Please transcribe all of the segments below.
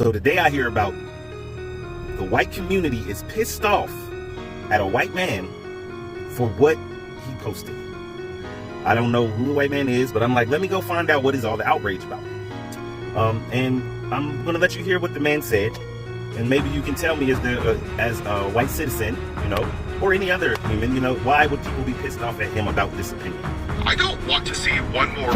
So today I hear about the white community is pissed off at a white man for what he posted. I don't know who the white man is, but I'm like, let me go find out what is all the outrage about. And I'm going to let you hear what the man said. And maybe you can tell me as a white citizen, or any other human, why would people be pissed off at him about this opinion? I don't want to see one more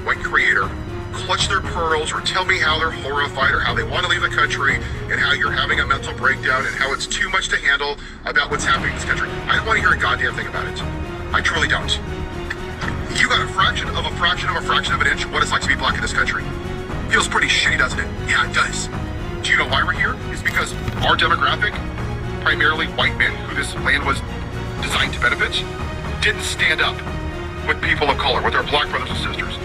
white creator clutch their pearls or tell me how they're horrified or how they want to leave the country and how you're having a mental breakdown and how it's too much to handle about what's happening in this country. I don't want to hear a goddamn thing about it. I truly don't. You got a fraction of an inch what it's like to be black in this country. Feels pretty shitty, doesn't it? Yeah, it does. Do you know why we're here? It's because our demographic, primarily white men who this land was designed to benefit, didn't stand up with people of color, with our black brothers and sisters,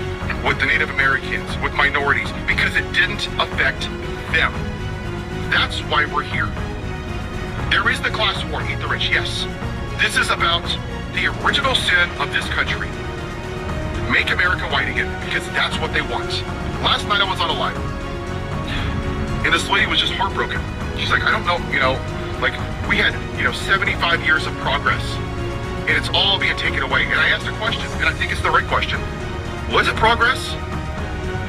with the Native Americans, with minorities, because it didn't affect them. That's why we're here. There is the class war, eat the rich, yes. This is about the original sin of this country. Make America white again, because that's what they want. Last night I was on a live, and this lady was just heartbroken. She's like, I don't know, we had, 75 years of progress, and it's all being taken away. And I asked a question, and I think it's the right question. Was it progress,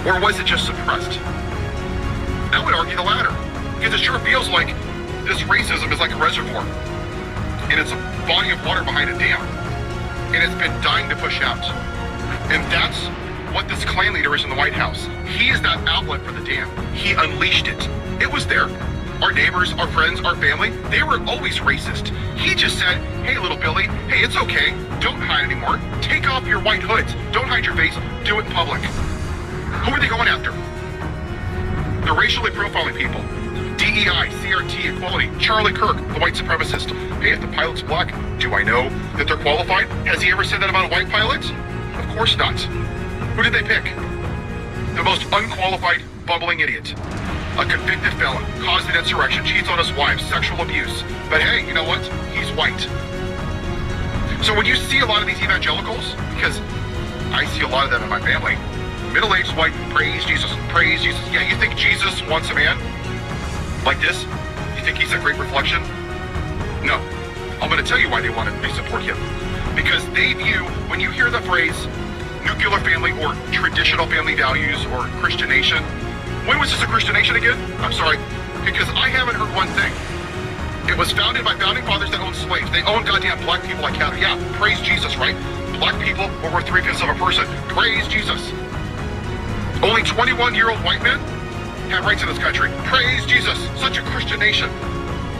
or was it just suppressed? I would argue the latter, because it sure feels like this racism is like a reservoir, and it's a body of water behind a dam, and it's been dying to push out. And that's what this Klan leader is in the White House. He is that outlet for the dam. He unleashed it. It was there. Our neighbors, our friends, our family, they were always racist. He just said, hey, little Billy, hey, it's okay. Don't hide anymore. Take off your white hoods. Don't hide your face. Do it in public. Who are they going after? The racially profiling people. DEI, CRT, equality, Charlie Kirk, the white supremacist. Hey, if the pilot's black, do I know that they're qualified? Has he ever said that about a white pilot? Of course not. Who did they pick? The most unqualified, bumbling idiot. A convicted felon, caused an insurrection, cheats on his wife, sexual abuse. But hey, you know what? He's white. So when you see a lot of these evangelicals, because I see a lot of them in my family, middle-aged white, praise Jesus, praise Jesus. Yeah, you think Jesus wants a man like this? You think he's a great reflection? No. I'm going to tell you why they support him. Because they view, when you hear the phrase nuclear family or traditional family values or Christian nation, when was this a Christian nation again? I'm sorry, because I haven't heard one thing. It was founded by founding fathers that owned slaves. They owned goddamn black people like cattle. Yeah, praise Jesus, right? Black people were worth 3/5 of a person. Praise Jesus. Only 21-year-old white men have rights in this country. Praise Jesus. Such a Christian nation.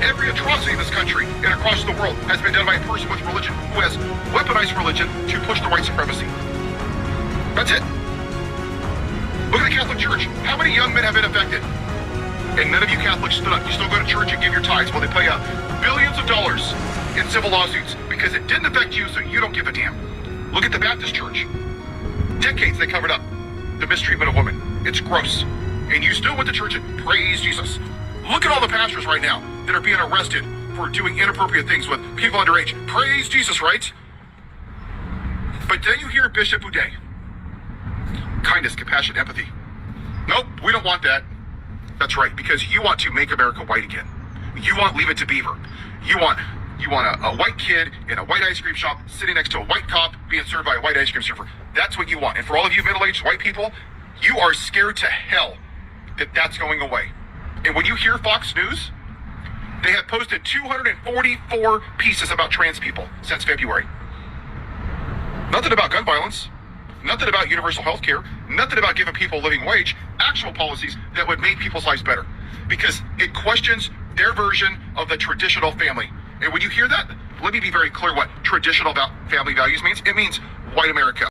Every atrocity in this country and across the world has been done by a person with religion who has weaponized religion to push the white supremacy. That's it. Look at the Catholic Church. How many young men have been affected? And none of you Catholics stood up. You still go to church and give your tithes while they pay out billions of dollars in civil lawsuits because it didn't affect you, so you don't give a damn. Look at the Baptist Church. Decades they covered up the mistreatment of women. It's gross. And you still went to church and praise Jesus. Look at all the pastors right now that are being arrested for doing inappropriate things with people underage. Praise Jesus, right? But then you hear Bishop Uday. Kindness, compassion, empathy. Nope, we don't want that. That's right, because you want to make America white again. You want Leave It to Beaver. You want a white kid in a white ice cream shop sitting next to a white cop being served by a white ice cream server. That's what you want. And for all of you middle-aged white people, you are scared to hell that that's going away. And when you hear Fox News, they have posted 244 pieces about trans people since February. Nothing about gun violence. Nothing about universal health care, nothing about giving people a living wage, actual policies that would make people's lives better. Because it questions their version of the traditional family. And when you hear that, let me be very clear what traditional family values means. It means white America.